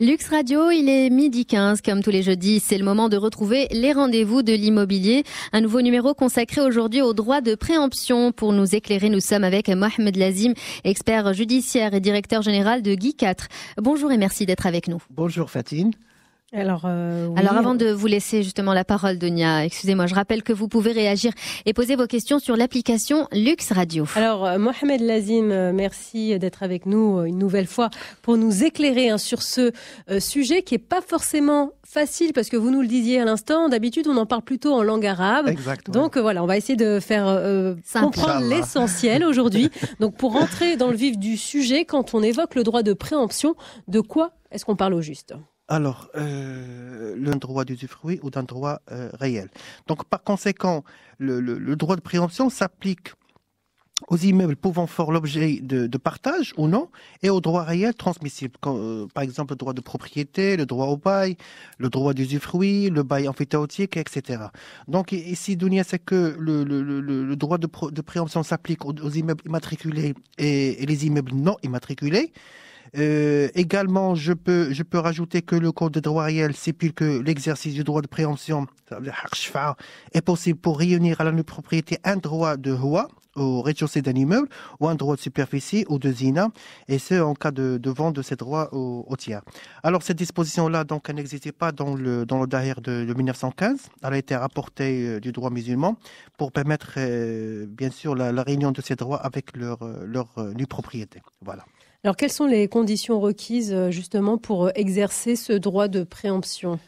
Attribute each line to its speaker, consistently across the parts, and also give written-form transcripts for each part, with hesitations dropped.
Speaker 1: Lux Radio, il est 12h15, comme tous les jeudis. C'est le moment de retrouver les rendez-vous de l'immobilier. Un nouveau numéro consacré aujourd'hui au droit de préemption. Pour nous éclairer, nous sommes avec Mohamed Lazim, expert judiciaire et directeur général de Guy 4. Bonjour et merci d'être avec nous.
Speaker 2: Bonjour Fatine.
Speaker 1: Alors, avant de vous laisser justement la parole, Dunia, excusez-moi, je rappelle que vous pouvez réagir et poser vos questions sur l'application Lux Radio.
Speaker 3: Alors, Mohamed Lazim, merci d'être avec nous une nouvelle fois pour nous éclairer sur ce sujet qui est pas forcément facile parce que vous nous le disiez à l'instant. D'habitude, on en parle plutôt en langue arabe.
Speaker 2: Exactement.
Speaker 3: Donc voilà, on va essayer de faire comprendre l'essentiel aujourd'hui. Donc, pour rentrer dans le vif du sujet, quand on évoque le droit de préemption, de quoi est-ce qu'on parle au juste ?
Speaker 2: Alors, le droit d'usufruit ou d'un droit réel. Donc, par conséquent, le droit de préemption s'applique aux immeubles pouvant faire l'objet de partage ou non, et aux droits réels transmissibles, par exemple le droit de propriété, le droit au bail, le droit d'usufruit, le bail emphytéotique, etc. Donc ici, Dunia, c'est que le droit de préemption s'applique aux immeubles immatriculés et les immeubles non immatriculés. Également, je peux rajouter que le Code de droit réel stipule que l'exercice du droit de préemption est possible pour réunir à la nue propriété un droit de hua au rez-de-chaussée d'un immeuble ou un droit de superficie ou de zina, et ce en cas de vente de ces droits au tiers. Alors cette disposition-là, donc, elle n'existait pas dans le Daher de 1915. Elle a été rapportée du droit musulman pour permettre bien sûr la réunion de ces droits avec leur nue propriété. Voilà.
Speaker 3: Alors, quelles sont les conditions requises justement pour exercer ce droit de préemption ?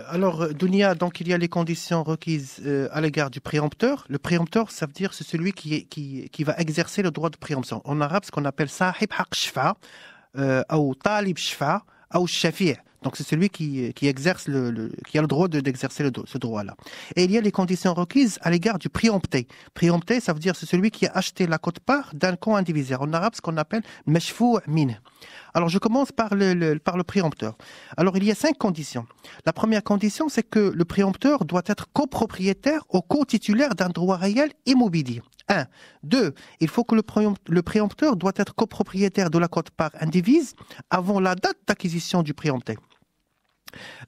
Speaker 2: Alors, Dunia, donc il y a les conditions requises à l'égard du préempteur. Le préempteur, ça veut dire c'est celui qui va exercer le droit de préemption. En arabe, ce qu'on appelle sahib haq shfa, ou talib shfa, ou shafi'. Donc c'est celui qui exerce qui a le droit d'exercer ce droit-là. Et il y a les conditions requises à l'égard du préempté. Préempté, ça veut dire c'est celui qui a acheté la quote-part d'un compte indivisaire. En arabe, ce qu'on appelle mashfou' min. Alors je commence par le préempteur. Alors il y a 5 conditions. La première condition, c'est que le préempteur doit être copropriétaire ou co-titulaire d'un droit réel immobilier. 1. 2. Il faut que le préempteur doit être copropriétaire de la quote-part indivise avant la date d'acquisition du préempté.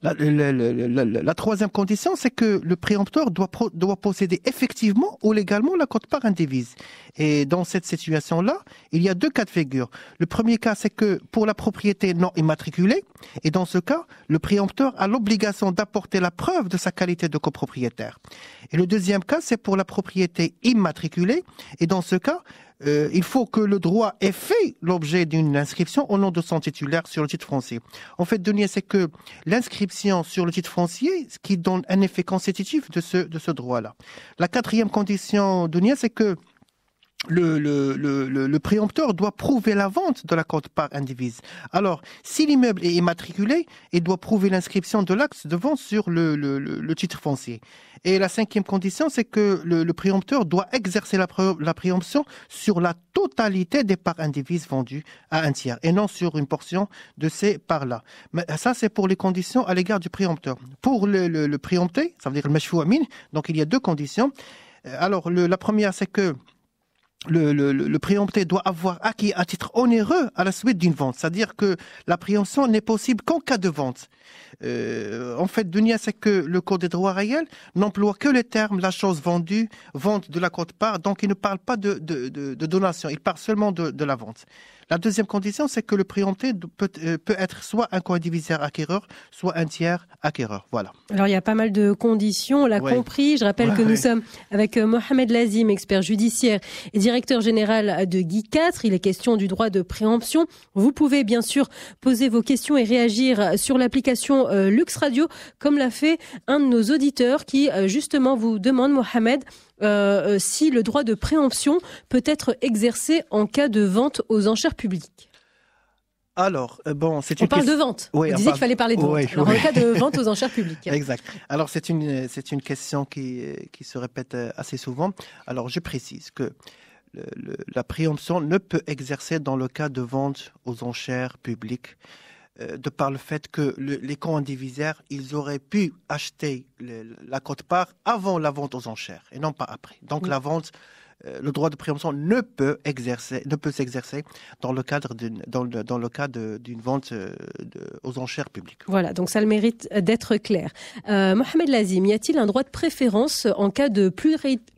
Speaker 2: La troisième condition, c'est que le préempteur doit posséder effectivement ou légalement la quote-part indivise. Et dans cette situation-là, il y a 2 cas de figure. Le premier cas, c'est que pour la propriété non immatriculée, et dans ce cas, le préempteur a l'obligation d'apporter la preuve de sa qualité de copropriétaire. Et le deuxième cas, c'est pour la propriété immatriculée, et dans ce cas, il faut que le droit ait fait l'objet d'une inscription au nom de son titulaire sur le titre foncier. En fait, Denis, c'est que l'inscription sur le titre foncier, ce qui donne un effet constitutif de ce droit-là. La quatrième condition, Denis, c'est que le préempteur doit prouver la vente de la quote-part indivise. Alors, si l'immeuble est immatriculé, il doit prouver l'inscription de l'acte de vente sur le titre foncier. Et la 5e condition, c'est que le préempteur doit exercer la préemption sur la totalité des parts indivises vendues à un tiers et non sur une portion de ces parts-là. Mais ça, c'est pour les conditions à l'égard du préempteur. Pour le préempté, ça veut dire le mashfou' min, donc il y a 2 conditions. Alors, la première, c'est que le préempté doit avoir acquis à titre onéreux à la suite d'une vente. C'est-à-dire que la préemption n'est possible qu'en cas de vente. En fait, Dunia, c'est que le Code des droits réels n'emploie que les termes la chose vendue, vente de la quote-part, donc il ne parle pas de donation, il parle seulement de la vente. La deuxième condition, c'est que le préempté peut être soit un co-indivisaire acquéreur, soit un tiers acquéreur. Voilà.
Speaker 3: Alors, il y a pas mal de conditions, on l'a compris. Je rappelle que nous sommes avec Mohamed Lazim, expert judiciaire et directeur général de Guy 4. Il est question du droit de préemption. Vous pouvez bien sûr poser vos questions et réagir sur l'application Lux Radio, comme l'a fait un de nos auditeurs qui justement vous demande, Mohamed, si le droit de préemption peut être exercé en cas de vente aux enchères publiques.
Speaker 2: Alors, bon,
Speaker 3: on parle de vente.
Speaker 2: Oui,
Speaker 3: on disait qu'il fallait parler de vente. Alors, en cas de vente aux enchères publiques.
Speaker 2: Exact. Alors, c'est une question qui se répète assez souvent. Alors, je précise que la préemption ne peut exercer dans le cas de vente aux enchères publiques de par le fait que les co-indivisaires, ils auraient pu acheter la quote-part avant la vente aux enchères et non pas après. Donc la vente le droit de préemption ne peut s'exercer dans le cadre d'une vente aux enchères publiques.
Speaker 3: Voilà, donc ça a le mérite d'être clair. Mohamed Lazim, y a-t-il un droit de préférence en cas de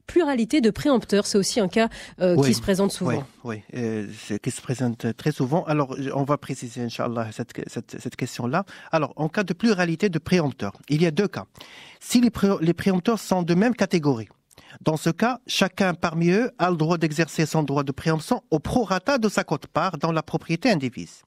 Speaker 3: pluralité de préempteurs? C'est aussi un cas qui se présente souvent.
Speaker 2: Oui, qui se présente très souvent. Alors, on va préciser, Inch'Allah, cette question-là. Alors, en cas de pluralité de préempteurs, il y a deux cas. Si les préempteurs sont de même catégorie, dans ce cas, chacun parmi eux a le droit d'exercer son droit de préemption au prorata de sa quote-part dans la propriété indivise.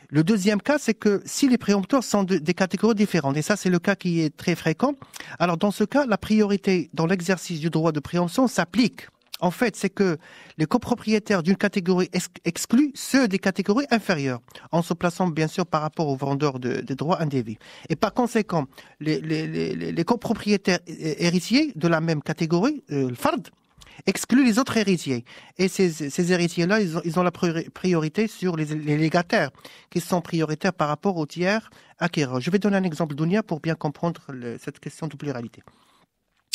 Speaker 2: Le deuxième cas, c'est que si les préempteurs sont des catégories différentes, et ça c'est le cas qui est très fréquent, alors dans ce cas, la priorité dans l'exercice du droit de préemption s'applique. En fait, c'est que les copropriétaires d'une catégorie excluent ceux des catégories inférieures, en se plaçant bien sûr par rapport aux vendeurs de droits indivis. Et par conséquent, les copropriétaires héritiers de la même catégorie, le fard, excluent les autres héritiers. Et ces héritiers-là, ils ont la priorité sur les légataires, qui sont prioritaires par rapport aux tiers acquéreurs. Je vais donner un exemple d'Ounia pour bien comprendre cette question de pluralité.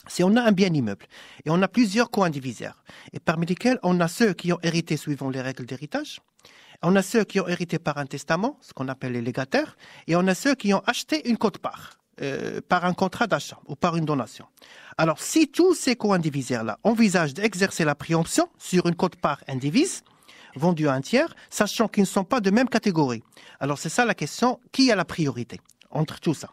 Speaker 2: Si on a un bien immeuble et on a plusieurs co-indivisaires, et parmi lesquels on a ceux qui ont hérité suivant les règles d'héritage, on a ceux qui ont hérité par un testament, ce qu'on appelle les légataires, et on a ceux qui ont acheté une quote-part par un contrat d'achat ou par une donation. Alors, si tous ces co-indivisaires-là envisagent d'exercer la préemption sur une quote-part indivise, vendue à un tiers, sachant qu'ils ne sont pas de même catégorie. Alors, c'est ça la question, qui a la priorité entre tout ça?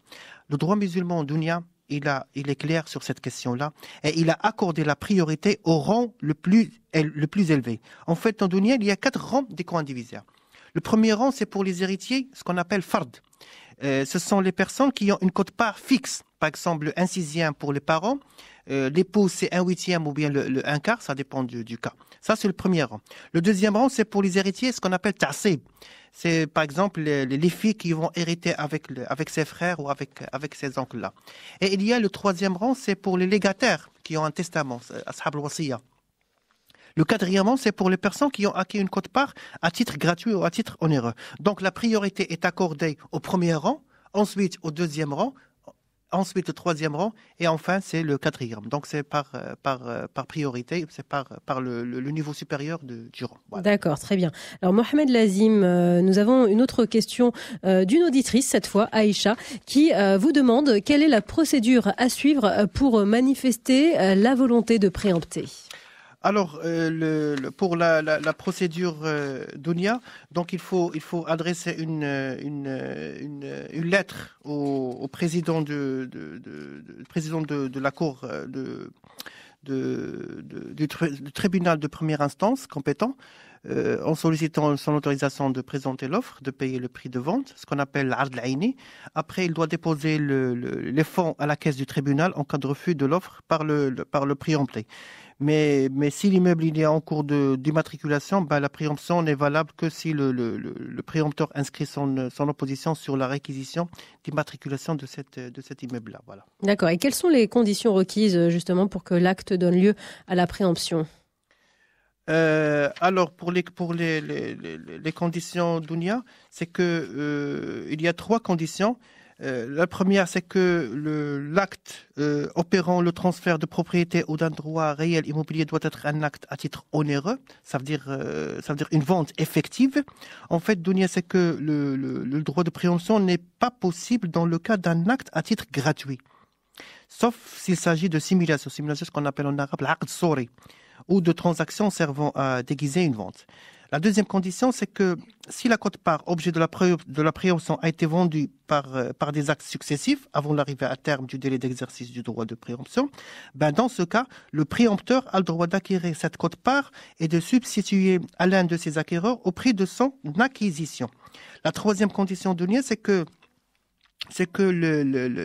Speaker 2: Le droit musulman d'Ounia, il est clair sur cette question-là et il a accordé la priorité au rang le plus élevé. En fait, en Dounia, il y a 4 rangs des co-indivisaires. Le premier rang, c'est pour les héritiers, ce qu'on appelle fard. Ce sont les personnes qui ont une quote-part fixe. Par exemple, 1/6 pour les parents, l'épouse c'est 1/8 ou bien le 1/4, ça dépend du cas. Ça, c'est le premier rang. Le deuxième rang, c'est pour les héritiers, ce qu'on appelle ta'sib. C'est par exemple les filles qui vont hériter avec ses frères ou avec ses oncles-là. Et il y a le troisième rang, c'est pour les légataires qui ont un testament, ashab al-wasiya. Le quatrième rang, c'est pour les personnes qui ont acquis une quote-part à titre gratuit ou à titre onéreux. Donc la priorité est accordée au premier rang, ensuite au deuxième rang, ensuite au troisième rang, et enfin c'est le quatrième. Donc c'est par priorité, c'est par le niveau supérieur du rang.
Speaker 3: Voilà. D'accord, très bien. Alors Mohamed Lazim, nous avons une autre question d'une auditrice, cette fois Aïcha, qui vous demande quelle est la procédure à suivre pour manifester la volonté de préempter.
Speaker 2: Alors, pour la procédure d'Ounia, donc il faut adresser une lettre au président de la cour du tribunal de première instance compétent, en sollicitant son autorisation de présenter l'offre, de payer le prix de vente, ce qu'on appelle l'ard al-aini. Après, il doit déposer les fonds à la caisse du tribunal en cas de refus de l'offre par le préempté. Mais si l'immeuble il est en cours d'immatriculation, la préemption n'est valable que si le préempteur inscrit son opposition sur la réquisition d'immatriculation de cet immeuble-là. Voilà.
Speaker 3: D'accord. Et quelles sont les conditions requises justement pour que l'acte donne lieu à la préemption?
Speaker 2: Alors pour les conditions d'Ounia, c'est que il y a 3 conditions. La première, c'est que l'acte opérant le transfert de propriété ou d'un droit réel immobilier doit être un acte à titre onéreux. Ça veut dire une vente effective. En fait, Dounia, c'est que le droit de préemption n'est pas possible dans le cas d'un acte à titre gratuit, sauf s'il s'agit de simulation, ce qu'on appelle en arabe l'aqd sori, ou de transactions servant à déguiser une vente. La deuxième condition, c'est que si la quote-part objet de la préemption a été vendue par des actes successifs avant l'arrivée à terme du délai d'exercice du droit de préemption, dans ce cas, le préempteur a le droit d'acquérir cette quote-part et de substituer à l'un de ses acquéreurs au prix de son acquisition. La troisième condition de lien, c'est que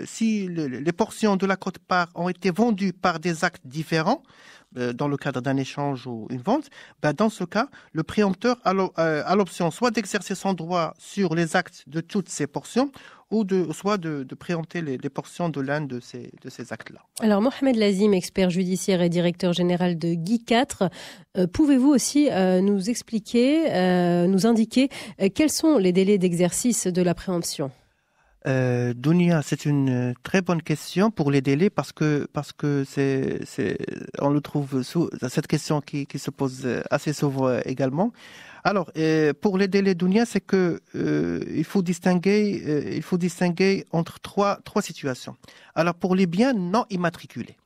Speaker 2: si les portions de la quote-part ont été vendues par des actes différents, dans le cadre d'un échange ou une vente, dans ce cas, le préempteur a l'option soit d'exercer son droit sur les actes de toutes ces portions, ou soit de préempter les portions de l'un de ces actes-là.
Speaker 3: Alors, Mohamed Lazim, expert judiciaire et directeur général de Guy 4, pouvez-vous aussi nous expliquer, nous indiquer quels sont les délais d'exercice de la préemption ?
Speaker 2: Dounia, c'est une très bonne question pour les délais parce que on le trouve cette question qui se pose assez souvent également. Alors pour les délais Dounia, c'est que il faut distinguer entre trois situations. Alors pour les biens non immatriculés,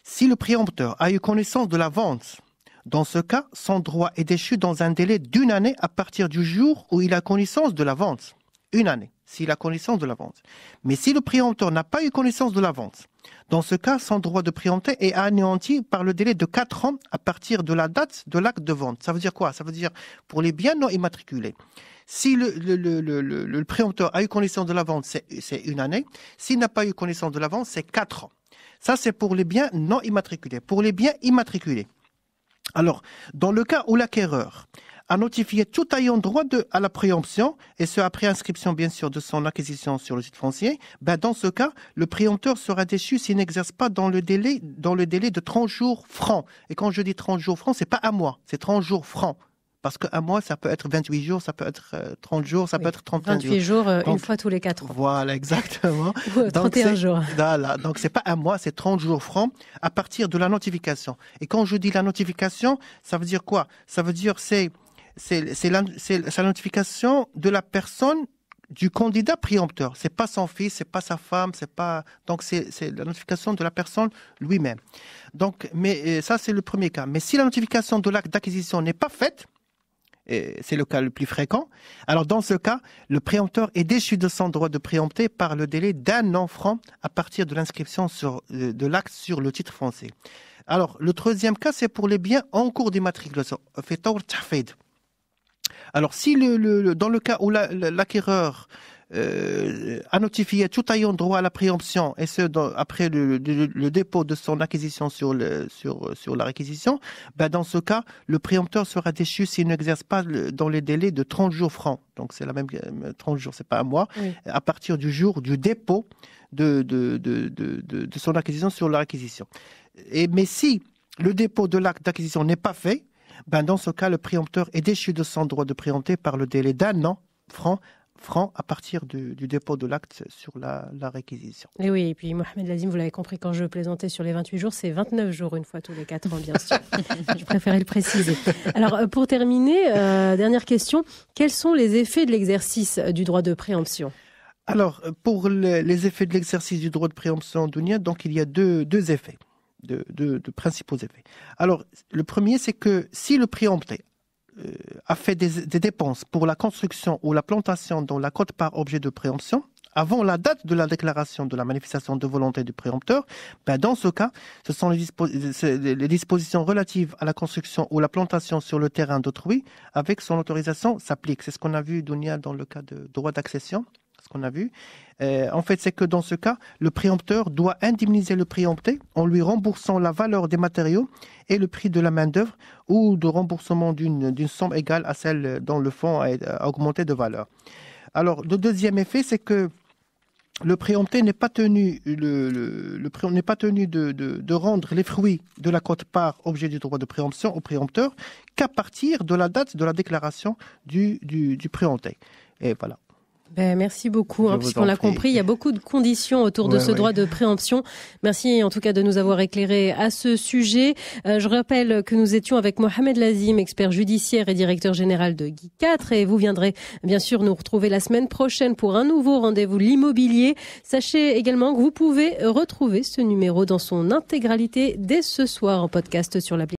Speaker 2: si le préempteur a eu connaissance de la vente, dans ce cas, son droit est déchu dans un délai d'1 année à partir du jour où il a connaissance de la vente. 1 année, s'il a connaissance de la vente. Mais si le préempteur n'a pas eu connaissance de la vente, dans ce cas, son droit de préempter est anéanti par le délai de 4 ans à partir de la date de l'acte de vente. Ça veut dire quoi? Ça veut dire pour les biens non immatriculés. Si le préempteur a eu connaissance de la vente, c'est 1 année. S'il n'a pas eu connaissance de la vente, c'est 4 ans. Ça, c'est pour les biens non immatriculés. Pour les biens immatriculés, alors, dans le cas où l'acquéreur a notifié tout ayant droit à la préemption, et ce après inscription bien sûr de son acquisition sur le titre foncier, dans ce cas, le préempteur sera déchu s'il n'exerce pas dans le délai de 30 jours francs. Et quand je dis 30 jours francs, c'est pas un mois, c'est 30 jours francs. Parce qu'un mois, ça peut être 28 jours, ça peut être 30 jours, ça peut être 31 jours.
Speaker 3: 28 jours, une fois tous les 4 ans.
Speaker 2: Voilà, exactement.
Speaker 3: 31 jours.
Speaker 2: Voilà, donc c'est pas un mois, c'est 30 jours francs à partir de la notification. Et quand je dis la notification, ça veut dire quoi? Ça veut dire c'est la notification de la personne du candidat préempteur. C'est pas son fils, c'est pas sa femme, donc c'est la notification de la personne lui-même. Donc, mais ça c'est le premier cas. Mais si la notification de l'acte d'acquisition n'est pas faite, et c'est le cas le plus fréquent, alors dans ce cas, le préempteur est déchu de son droit de préempter par le délai d'1 an franc à partir de l'inscription de l'acte sur le titre foncier. Alors, le troisième cas, c'est pour les biens en cours d'immatriculation. Alors, si dans le cas où l'acquéreur a notifié tout ayant droit à la préemption, et ce après le dépôt de son acquisition sur la réquisition, dans ce cas, le préempteur sera déchu s'il n'exerce pas dans les délais de 30 jours francs. Donc c'est la même 30 jours, c'est pas un mois, oui. À partir du jour du dépôt de son acquisition sur la réquisition. Mais si le dépôt de l'acte d'acquisition n'est pas fait, dans ce cas, le préempteur est déchu de son droit de préempter par le délai d'1 an franc à partir du dépôt de l'acte sur la réquisition.
Speaker 3: Et oui, et puis Mohamed Lazim, vous l'avez compris, quand je plaisantais sur les 28 jours, c'est 29 jours une fois tous les 4 ans, bien sûr. Je préférais le préciser. Alors, pour terminer, dernière question, quels sont les effets de l'exercice du droit de préemption?
Speaker 2: Alors, pour les effets de l'exercice du droit de préemption, Dounia, donc il y a deux effets, de principaux effets. Alors, le premier, c'est que si le préempté a fait des dépenses pour la construction ou la plantation dans la quote-part objet de préemption avant la date de la déclaration de la manifestation de volonté du préempteur, dans ce cas, ce sont les dispositions relatives à la construction ou la plantation sur le terrain d'autrui avec son autorisation s'appliquent. C'est ce qu'on a vu, Dounia, dans le cas de droit d'accession. Ce qu'on a vu. En fait, c'est que dans ce cas, le préempteur doit indemniser le préempté en lui remboursant la valeur des matériaux et le prix de la main-d'œuvre ou de remboursement d'une somme égale à celle dont le fonds a augmenté de valeur. Alors, le deuxième effet, c'est que le préempté n'est pas tenu, n'est pas tenu de rendre les fruits de la quote-part objet du droit de préemption au préempteur qu'à partir de la date de la déclaration du préempté. Et voilà.
Speaker 3: Merci beaucoup, puisqu'on l'a compris, il y a beaucoup de conditions autour de ce droit de préemption. Merci en tout cas de nous avoir éclairés à ce sujet. Je rappelle que nous étions avec Mohamed Lazim, expert judiciaire et directeur général de Guy 4, et vous viendrez bien sûr nous retrouver la semaine prochaine pour un nouveau rendez-vous l'immobilier. Sachez également que vous pouvez retrouver ce numéro dans son intégralité dès ce soir en podcast sur l'application.